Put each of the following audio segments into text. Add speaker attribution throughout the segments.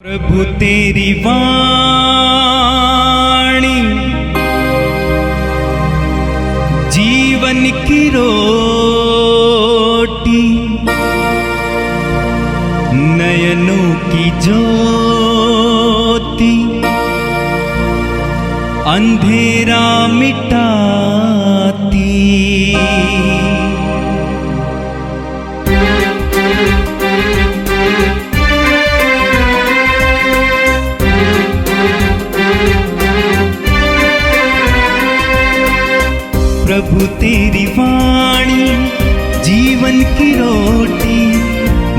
Speaker 1: प्रभु तेरी वाणी जीवन की रोटी, नयनों की ज्योति, अंधेरा मिटाती। प्रभु तेरी वाणी जीवन की रोटी,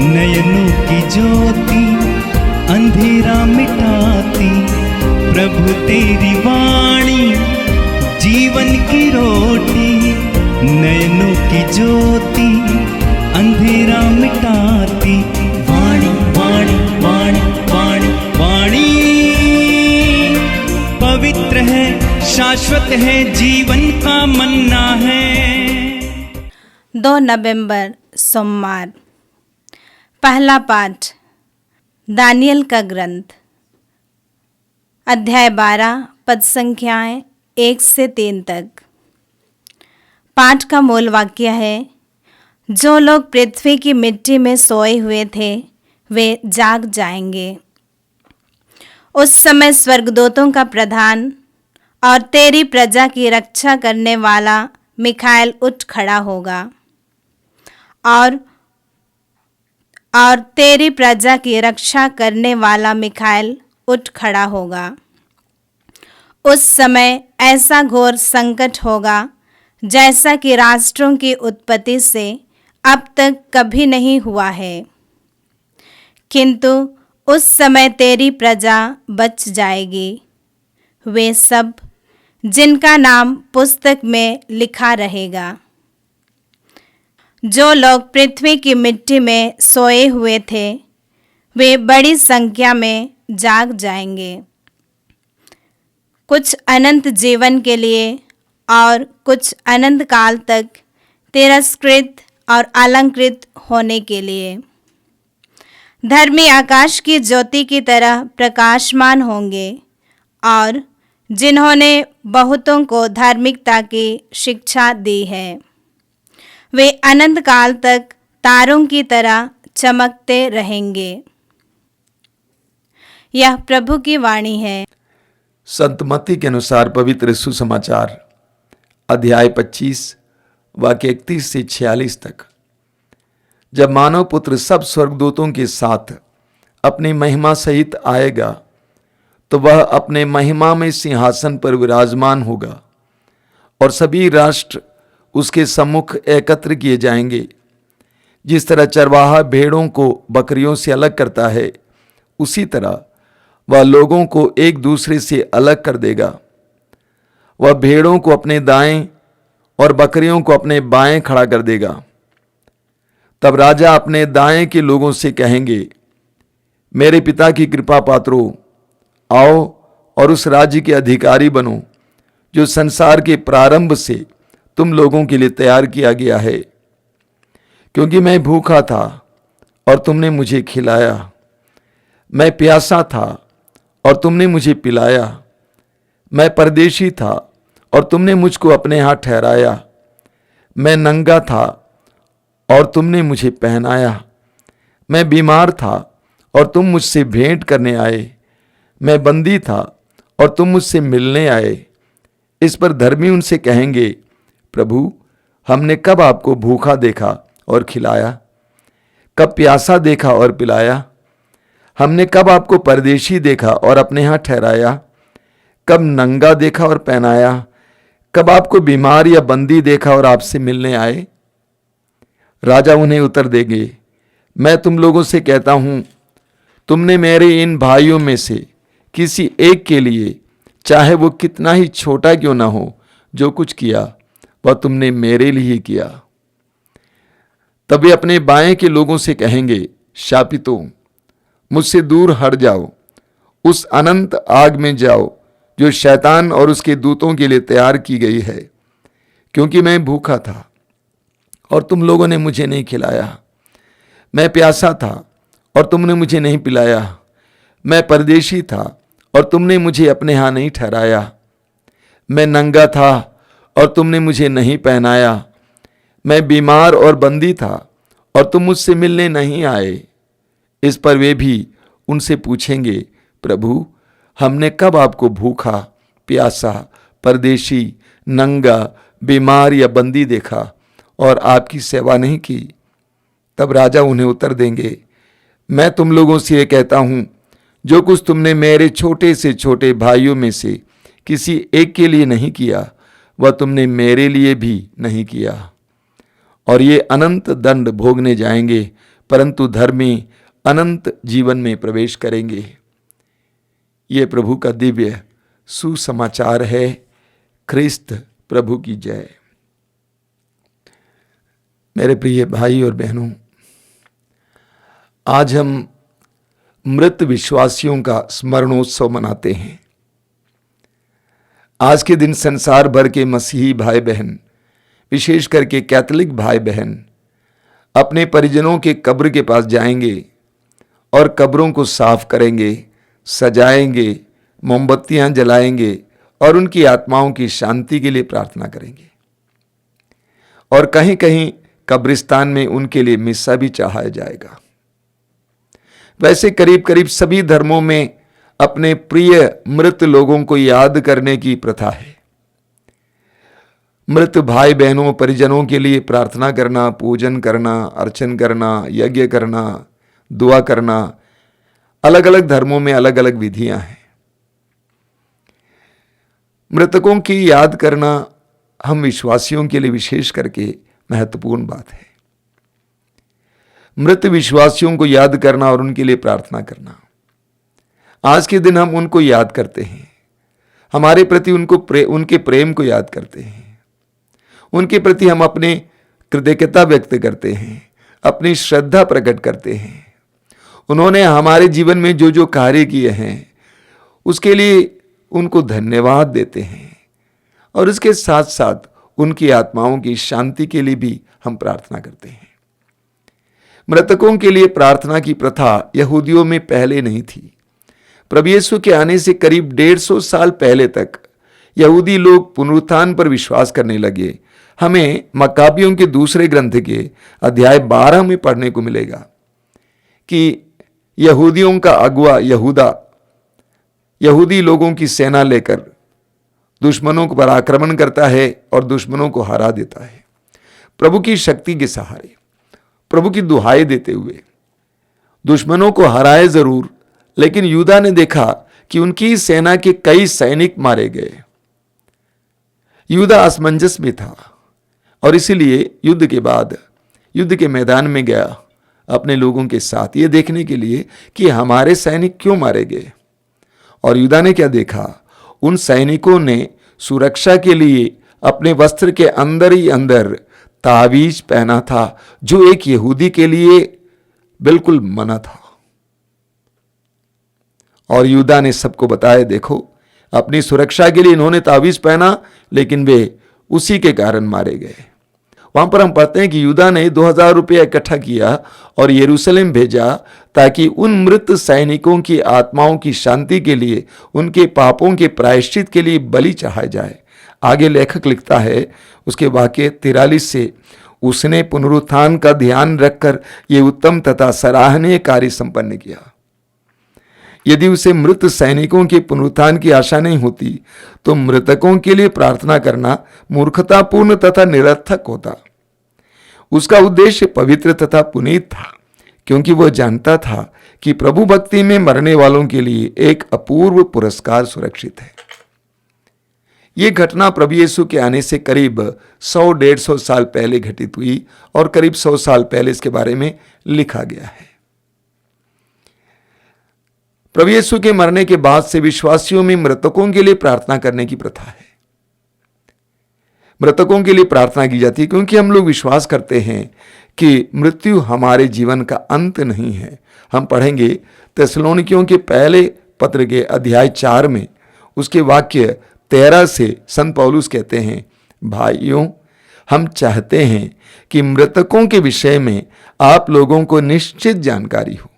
Speaker 1: नयनों की ज्योति, अंधेरा मिटाती। प्रभु तेरी वाणी जीवन की रोटी, नयनों की ज्योति, अंधेरा मिटाती। वाणी वाणी वाणी वाणी वाणी पवित्र है, शाश्वत है, जीवन का मन्ना है।
Speaker 2: 2 नवंबर सोमवार। पहला पाठ दानियल का ग्रंथ, अध्याय 12, पद संख्याएं 1 से 3 तक। पाठ का मूल वाक्य है, जो लोग पृथ्वी की मिट्टी में सोए हुए थे वे जाग जाएंगे। उस समय स्वर्गदूतों का प्रधान और तेरी प्रजा की रक्षा करने वाला मिखाएल उठ खड़ा होगा और तेरी प्रजा की रक्षा करने वाला मिखाएल उठ खड़ा होगा। उस समय ऐसा घोर संकट होगा जैसा कि राष्ट्रों की उत्पत्ति से अब तक कभी नहीं हुआ है, किंतु उस समय तेरी प्रजा बच जाएगी, वे सब जिनका नाम पुस्तक में लिखा रहेगा। जो लोग पृथ्वी की मिट्टी में सोए हुए थे वे बड़ी संख्या में जाग जाएंगे, कुछ अनंत जीवन के लिए और कुछ अनंत काल तक तिरस्कृत और अलंकृत होने के लिए। धर्मी आकाश की ज्योति की तरह प्रकाशमान होंगे और जिन्होंने बहुतों को धार्मिकता की शिक्षा दी है वे अनंत काल तक तारों की तरह चमकते रहेंगे। यह प्रभु की वाणी है।
Speaker 3: संत मत्ती के अनुसार पवित्र सुसमाचार अध्याय 25 वाक्य 31 से 46 तक। जब मानव पुत्र सब स्वर्गदूतों के साथ अपनी महिमा सहित आएगा तो वह अपने महिमा में सिंहासन पर विराजमान होगा और सभी राष्ट्र उसके सम्मुख एकत्र किए जाएंगे। जिस तरह चरवाहा भेड़ों को बकरियों से अलग करता है, उसी तरह वह लोगों को एक दूसरे से अलग कर देगा। वह भेड़ों को अपने दाएं और बकरियों को अपने बाएं खड़ा कर देगा। तब राजा अपने दाएं के लोगों से कहेंगे, मेरे पिता की कृपा पात्रों, आओ और उस राज्य के अधिकारी बनो जो संसार के प्रारंभ से तुम लोगों के लिए तैयार किया गया है। क्योंकि मैं भूखा था और तुमने मुझे खिलाया, मैं प्यासा था और तुमने मुझे पिलाया, मैं परदेशी था और तुमने मुझको अपने यहाँ ठहराया, मैं नंगा था और तुमने मुझे पहनाया, मैं बीमार था और तुम मुझसे भेंट करने आए, मैं बंदी था और तुम मुझसे मिलने आए। इस पर धर्मी उनसे कहेंगे, प्रभु, हमने कब आपको भूखा देखा और खिलाया, कब प्यासा देखा और पिलाया? हमने कब आपको परदेशी देखा और अपने यहाँ ठहराया, कब नंगा देखा और पहनाया, कब आपको बीमार या बंदी देखा और आपसे मिलने आए? राजा उन्हें उत्तर देंगे, मैं तुम लोगों से कहता हूं, तुमने मेरे इन भाइयों में से किसी एक के लिए, चाहे वो कितना ही छोटा क्यों ना हो, जो कुछ किया वह तुमने मेरे लिए किया। तब वे अपने बाएं के लोगों से कहेंगे, शापितों, मुझसे दूर हट जाओ, उस अनंत आग में जाओ जो शैतान और उसके दूतों के लिए तैयार की गई है। क्योंकि मैं भूखा था और तुम लोगों ने मुझे नहीं खिलाया, मैं प्यासा था और तुमने मुझे नहीं पिलाया, मैं परदेशी था और तुमने मुझे अपने यहाँ नहीं ठहराया। मैं नंगा था और तुमने मुझे नहीं पहनाया। मैं बीमार और बंदी था और तुम मुझसे मिलने नहीं आए। इस पर वे भी उनसे पूछेंगे, प्रभु, हमने कब आपको भूखा, प्यासा, परदेशी, नंगा, बीमार या बंदी देखा और आपकी सेवा नहीं की? तब राजा उन्हें उत्तर देंगे, मैं तुम लोगों से ये कहता हूं, जो कुछ तुमने मेरे छोटे से छोटे भाइयों में से किसी एक के लिए नहीं किया, वह तुमने मेरे लिए भी नहीं किया। और ये अनंत दंड भोगने जाएंगे, परंतु धर्मी अनंत जीवन में प्रवेश करेंगे। ये प्रभु का दिव्य सुसमाचार है। ख्रिस्त प्रभु की जय। मेरे प्रिय भाई और बहनों, आज हम मृत विश्वासियों का स्मरणोत्सव मनाते हैं। आज के दिन संसार भर के मसीही भाई बहन, विशेष करके कैथोलिक भाई बहन, अपने परिजनों के कब्र के पास जाएंगे और कब्रों को साफ करेंगे, सजाएंगे, मोमबत्तियां जलाएंगे और उनकी आत्माओं की शांति के लिए प्रार्थना करेंगे। और कहीं कहीं कब्रिस्तान में उनके लिए मिस्सा भी चढ़ाया जाएगा। वैसे करीब करीब सभी धर्मों में अपने प्रिय मृत लोगों को याद करने की प्रथा है। मृत भाई बहनों परिजनों के लिए प्रार्थना करना, पूजन करना, अर्चन करना, यज्ञ करना, दुआ करना, अलग अलग धर्मों में अलग अलग विधियां हैं। मृतकों की याद करना हम विश्वासियों के लिए विशेष करके महत्वपूर्ण बात है। मृत विश्वासियों को याद करना और उनके लिए प्रार्थना करना। आज के दिन हम उनको याद करते हैं, हमारे प्रति उनके प्रेम को याद करते हैं, उनके प्रति हम अपने कृतज्ञता व्यक्त करते हैं, अपनी श्रद्धा प्रकट करते हैं। उन्होंने हमारे जीवन में जो जो कार्य किए हैं उसके लिए उनको धन्यवाद देते हैं और इसके साथ साथ उनकी आत्माओं की शांति के लिए भी हम प्रार्थना करते हैं। मृतकों के लिए प्रार्थना की प्रथा यहूदियों में पहले नहीं थी। प्रभु यीशु के आने से करीब 150 साल पहले तक यहूदी लोग पुनरुत्थान पर विश्वास करने लगे। हमें मक्काबियों के दूसरे ग्रंथ के अध्याय 12 में पढ़ने को मिलेगा कि यहूदियों का अगुआ यहूदा यहूदी लोगों की सेना लेकर दुश्मनों पर आक्रमण करता है और दुश्मनों को हरा देता है। प्रभु की शक्ति के सहारे, प्रभु की दुहाई देते हुए दुश्मनों को हराए जरूर, लेकिन यूदा ने देखा कि उनकी सेना के कई सैनिक मारे गए। यूदा असमंजस में था और इसीलिए युद्ध के बाद युद्ध के मैदान में गया अपने लोगों के साथ ये देखने के लिए कि हमारे सैनिक क्यों मारे गए। और यूदा ने क्या देखा, उन सैनिकों ने सुरक्षा के लिए अपने वस्त्र के अंदर ही अंदर तावीज पहना था, जो एक यहूदी के लिए बिल्कुल मना था। और यूदा ने सबको बताया, देखो अपनी सुरक्षा के लिए इन्होंने तावीज पहना, लेकिन वे उसी के कारण मारे गए। वहां पर हम पढ़ते हैं कि यूदा ने 2000 रुपया इकट्ठा किया और यरूशलेम भेजा ताकि उन मृत सैनिकों की आत्माओं की शांति के लिए, उनके पापों के प्रायश्चित के लिए बलि चढ़ाया जाए। आगे लेखक लिखता है उसके वाक्य 43 से, उसने पुनरुत्थान का ध्यान रखकर यह उत्तम तथा सराहनीय कार्य संपन्न किया। यदि उसे मृत सैनिकों के पुनरुत्थान की आशा नहीं होती तो मृतकों के लिए प्रार्थना करना मूर्खतापूर्ण तथा निरर्थक होता। उसका उद्देश्य पवित्र तथा पुनीत था, क्योंकि वह जानता था कि प्रभु भक्ति में मरने वालों के लिए एक अपूर्व पुरस्कार सुरक्षित है। यह घटना प्रभु यीशु के आने से करीब 100-150 साल पहले घटित हुई और करीब 100 साल पहले इसके बारे में लिखा गया है। प्रभु यीशु के मरने के बाद से विश्वासियों में मृतकों के लिए प्रार्थना करने की प्रथा है। मृतकों के लिए प्रार्थना की जाती है क्योंकि हम लोग विश्वास करते हैं कि मृत्यु हमारे जीवन का अंत नहीं है। हम पढ़ेंगे थिस्सलुनीकियों के पहले पत्र के अध्याय 4 में उसके वाक्य 13 से संत पौलुस कहते हैं, भाइयों, हम चाहते हैं कि मृतकों के विषय में आप लोगों को निश्चित जानकारी हो।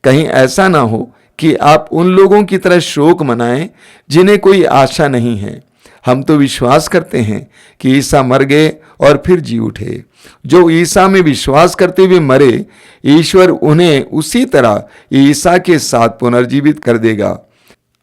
Speaker 3: कहीं ऐसा ना हो कि आप उन लोगों की तरह शोक मनाएं जिन्हें कोई आशा नहीं है। हम तो विश्वास करते हैं कि ईसा मर गए और फिर जी उठे। जो ईसा में विश्वास करते हुए मरे, ईश्वर उन्हें उसी तरह ईसा के साथ पुनर्जीवित कर देगा।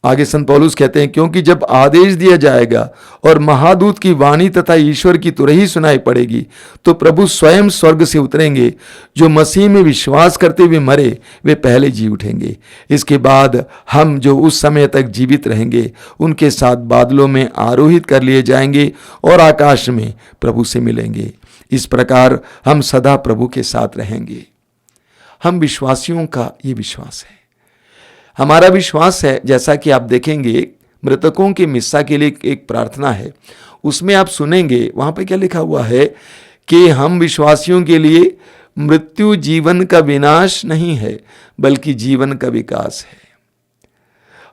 Speaker 3: आगे संत पौलुस कहते हैं, क्योंकि जब आदेश दिया जाएगा और महादूत की वाणी तथा ईश्वर की तुरही सुनाई पड़ेगी, तो प्रभु स्वयं स्वर्ग से उतरेंगे। जो मसीह में विश्वास करते हुए मरे, वे पहले जी उठेंगे। इसके बाद हम जो उस समय तक जीवित रहेंगे, उनके साथ बादलों में आरोहित कर लिए जाएंगे और आकाश में प्रभु से मिलेंगे। इस प्रकार हम सदा प्रभु के साथ रहेंगे। हम विश्वासियों का ये विश्वास है, हमारा विश्वास है। जैसा कि आप देखेंगे, मृतकों के मिस्सा के लिए एक प्रार्थना है, उसमें आप सुनेंगे, वहां पे क्या लिखा हुआ है कि हम विश्वासियों के लिए मृत्यु जीवन का विनाश नहीं है, बल्कि जीवन का विकास है।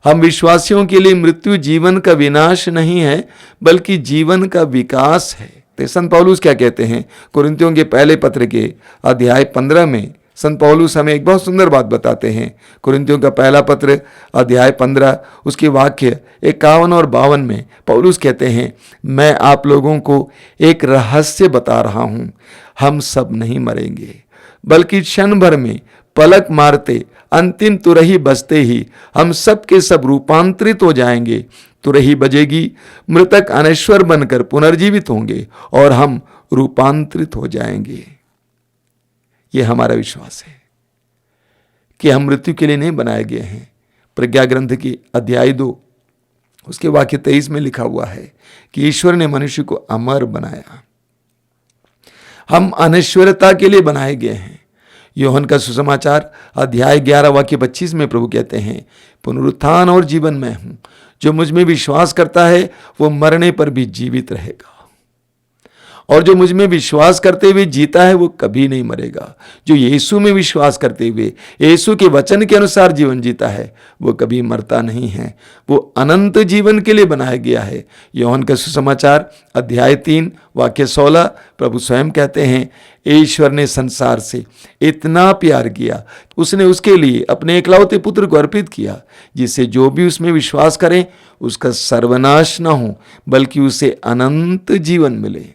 Speaker 3: हम विश्वासियों के लिए मृत्यु जीवन का विनाश नहीं है, बल्कि जीवन का विकास है। तो संत पौलुस क्या कहते हैं? कुरिन्थियों के पहले पत्र के अध्याय 15 में संत पौलुस हमें एक बहुत सुंदर बात बताते हैं। कुरिन्थियों का पहला पत्र अध्याय 15 उसके वाक्य 51 और 52 में पौलुस कहते हैं, मैं आप लोगों को एक रहस्य बता रहा हूं, हम सब नहीं मरेंगे, बल्कि क्षण भर में पलक मारते अंतिम तुरही बजते ही हम सब के सब रूपांतरित हो जाएंगे। तुरही बजेगी, मृतक अनश्वर बनकर पुनर्जीवित होंगे और हम रूपांतरित हो जाएंगे। यह हमारा विश्वास है कि हम मृत्यु के लिए नहीं बनाए गए हैं। प्रज्ञा ग्रंथ की अध्याय 2 उसके वाक्य 23 में लिखा हुआ है कि ईश्वर ने मनुष्य को अमर बनाया। हम अनश्वरता के लिए बनाए गए हैं। यूहन्ना का सुसमाचार अध्याय 11 वाक्य 25 में प्रभु कहते हैं, पुनरुत्थान और जीवन मैं हूं, जो मुझ में विश्वास करता है वो मरने पर भी जीवित रहेगा, और जो मुझ में विश्वास करते हुए जीता है वो कभी नहीं मरेगा। जो यीशु में विश्वास करते हुए यीशु के वचन के अनुसार जीवन जीता है वो कभी मरता नहीं है, वो अनंत जीवन के लिए बनाया गया है। यूहन्ना का सुसमाचार अध्याय 3 वाक्य 16 प्रभु स्वयं कहते हैं, ईश्वर ने संसार से इतना प्यार किया, उसने उसके लिए अपने एकलौते पुत्र को अर्पित किया, जिससे जो भी उसमें विश्वास करे उसका सर्वनाश न हो, बल्कि उसे अनंत जीवन मिले।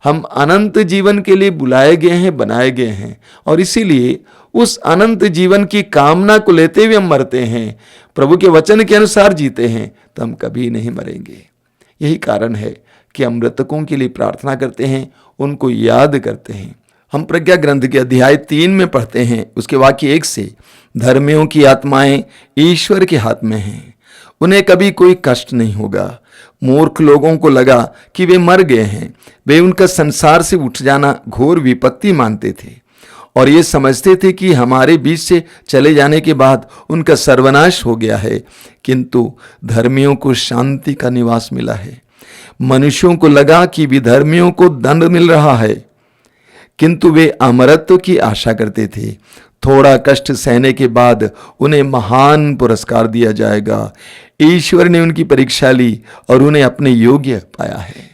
Speaker 3: हम अनंत जीवन के लिए बुलाए गए हैं, बनाए गए हैं, और इसीलिए उस अनंत जीवन की कामना को लेते हुए हम मरते हैं, प्रभु के वचन के अनुसार जीते हैं, तो हम कभी नहीं मरेंगे। यही कारण है कि हम मृतकों के लिए प्रार्थना करते हैं, उनको याद करते हैं। हम प्रज्ञा ग्रंथ के अध्याय 3 में पढ़ते हैं उसके वाक्य 1 से, धर्मियों की आत्माएं ईश्वर के हाथ में हैं, उन्हें कभी कोई कष्ट नहीं होगा। मूर्ख लोगों को लगा कि वे मर गए हैं, वे उनका संसार से उठ जाना घोर विपत्ति मानते थे और ये समझते थे कि हमारे बीच से चले जाने के बाद उनका सर्वनाश हो गया है, किंतु धर्मियों को शांति का निवास मिला है। मनुष्यों को लगा कि विधर्मियों को दंड मिल रहा है, किंतु वे अमरत्व की आशा करते थे। थोड़ा कष्ट सहने के बाद उन्हें महान पुरस्कार दिया जाएगा। ईश्वर ने उनकी परीक्षा ली और उन्हें अपने योग्य पाया है।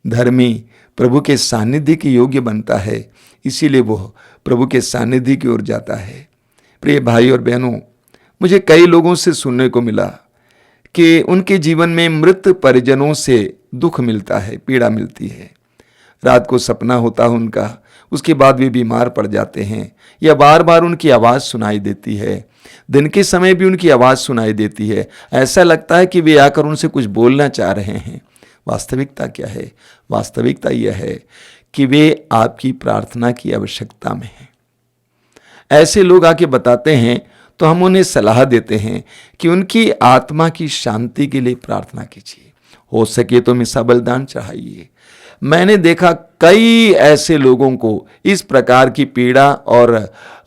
Speaker 3: धर्मी प्रभु के सानिध्य के योग्य बनता है, इसीलिए वो प्रभु के सानिध्य की ओर जाता है। प्रिय भाई और बहनों, मुझे कई लोगों से सुनने को मिला कि उनके जीवन में मृत परिजनों से दुख मिलता है, पीड़ा मिलती है। रात को सपना होता है उनका, उसके बाद वे बीमार पड़ जाते हैं, या बार बार उनकी आवाज़ सुनाई देती है। दिन के समय भी उनकी आवाज़ सुनाई देती है, ऐसा लगता है कि वे आकर उनसे कुछ बोलना चाह रहे हैं। वास्तविकता क्या है? वास्तविकता यह है कि वे आपकी प्रार्थना की आवश्यकता में हैं। ऐसे लोग आके बताते हैं तो हम उन्हें सलाह देते हैं कि उनकी आत्मा की शांति के लिए प्रार्थना कीजिए, हो सके तो मिसा बलिदान चढ़ाइए। मैंने देखा कई ऐसे लोगों को इस प्रकार की पीड़ा और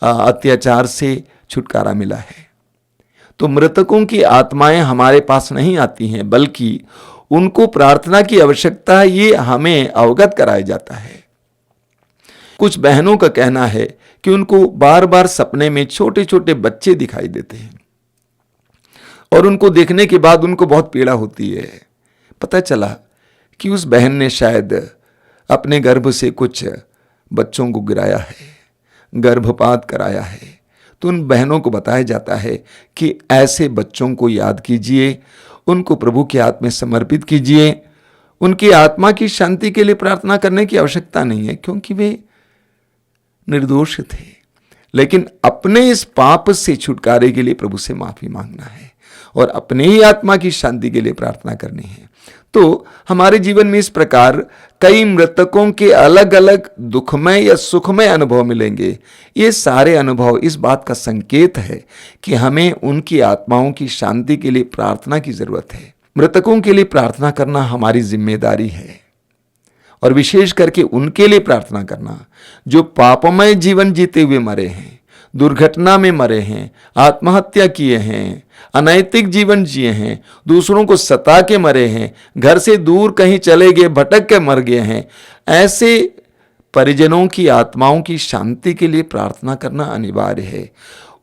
Speaker 3: अत्याचार से छुटकारा मिला है। तो मृतकों की आत्माएं हमारे पास नहीं आती हैं, बल्कि उनको प्रार्थना की आवश्यकता है, ये हमें अवगत कराया जाता है। कुछ बहनों का कहना है कि उनको बार बार सपने में छोटे छोटे बच्चे दिखाई देते हैं और उनको देखने के बाद उनको बहुत पीड़ा होती है। पता चला कि उस बहन ने शायद अपने गर्भ से कुछ बच्चों को गिराया है, गर्भपात कराया है। तो उन बहनों को बताया जाता है कि ऐसे बच्चों को याद कीजिए, उनको प्रभु के हाथ में समर्पित कीजिए। उनकी आत्मा की शांति के लिए प्रार्थना करने की आवश्यकता नहीं है, क्योंकि वे निर्दोष थे, लेकिन अपने इस पाप से छुटकारे के लिए प्रभु से माफी मांगना है और अपने ही आत्मा की शांति के लिए प्रार्थना करनी है। तो हमारे जीवन में इस प्रकार कई मृतकों के अलग अलग दुखमय या सुखमय अनुभव मिलेंगे। ये सारे अनुभव इस बात का संकेत है कि हमें उनकी आत्माओं की शांति के लिए प्रार्थना की जरूरत है। मृतकों के लिए प्रार्थना करना हमारी जिम्मेदारी है, और विशेष करके उनके लिए प्रार्थना करना जो पापमय जीवन जीते हुए मरे हैं, दुर्घटना में मरे हैं, आत्महत्या किए हैं, अनैतिक जीवन जिए हैं, दूसरों को सता के मरे हैं, घर से दूर कहीं चले गए, भटक के मर गए हैं। ऐसे परिजनों की आत्माओं की शांति के लिए प्रार्थना करना अनिवार्य है।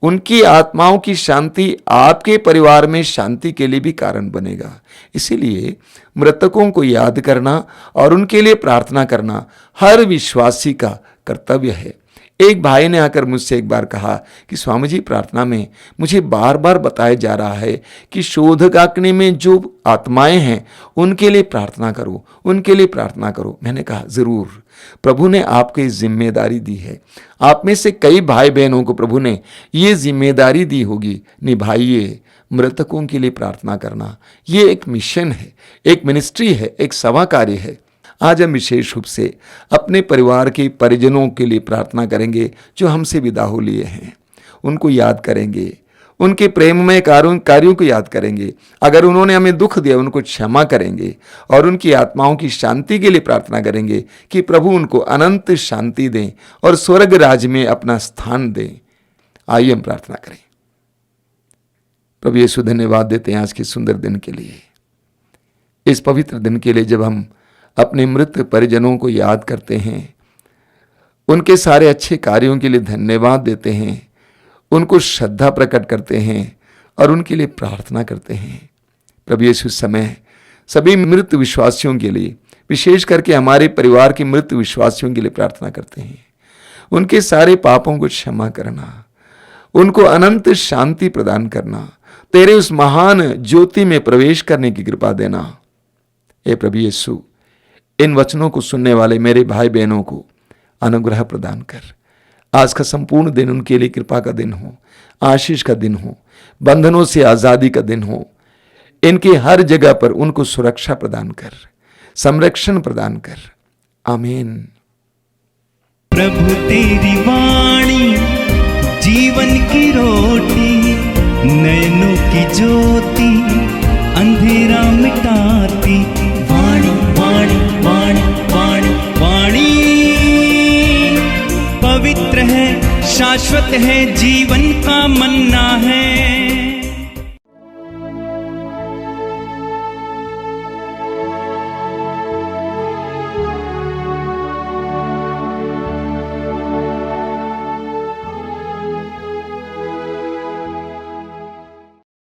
Speaker 3: उनकी आत्माओं की शांति आपके परिवार में शांति के लिए भी कारण बनेगा। इसीलिए मृतकों को याद करना और उनके लिए प्रार्थना करना हर विश्वासी का कर्तव्य है। एक भाई ने आकर मुझसे एक बार कहा कि स्वामी जी, प्रार्थना में मुझे बार बार बताया जा रहा है कि शोधकाग्नि में जो आत्माएं हैं उनके लिए प्रार्थना करो, उनके लिए प्रार्थना करो। मैंने कहा जरूर, प्रभु ने आपको ये जिम्मेदारी दी है। आप में से कई भाई बहनों को प्रभु ने ये जिम्मेदारी दी होगी, निभाइए। मृतकों के लिए प्रार्थना करना ये एक मिशन है, एक मिनिस्ट्री है, एक सेवा कार्य है। आज हम विशेष रूप से अपने परिवार के परिजनों के लिए प्रार्थना करेंगे जो हमसे विदा हो लिए हैं। उनको याद करेंगे, उनके प्रेममय कार्यों को याद करेंगे। अगर उन्होंने हमें दुख दिया उनको क्षमा करेंगे और उनकी आत्माओं की शांति के लिए प्रार्थना करेंगे कि प्रभु उनको अनंत शांति दें और स्वर्ग राज्य में अपना स्थान दें। आइए हम प्रार्थना करें। प्रभु यीशु, धन्यवाद देते हैं आज के सुंदर दिन के लिए, इस पवित्र दिन के लिए जब हम अपने मृत परिजनों को याद करते हैं, उनके सारे अच्छे कार्यों के लिए धन्यवाद देते हैं, उनको श्रद्धा प्रकट करते हैं और उनके लिए प्रार्थना करते हैं। प्रभु यीशु, समय सभी मृत विश्वासियों के लिए, विशेष करके हमारे परिवार के मृत विश्वासियों के लिए प्रार्थना करते हैं। उनके सारे पापों को क्षमा करना, उनको अनंत शांति प्रदान करना, तेरे उस महान ज्योति में प्रवेश करने की कृपा देना। हे प्रभु यीशु, इन वचनों को सुनने वाले मेरे भाई बहनों को अनुग्रह प्रदान कर। आज का संपूर्ण दिन उनके लिए कृपा का दिन हो, आशीष का दिन हो, बंधनों से आजादी का दिन हो। इनके हर जगह पर उनको सुरक्षा प्रदान कर, संरक्षण प्रदान कर। आमीन।
Speaker 1: प्रभु तेरी वाणी जीवन की रोटी, नैनों की ज्योति अंधेरा मिटाती। वाणी वाणी वाणी वाणी वाणी पवित्र है, शाश्वत है, जीवन का मन्ना है।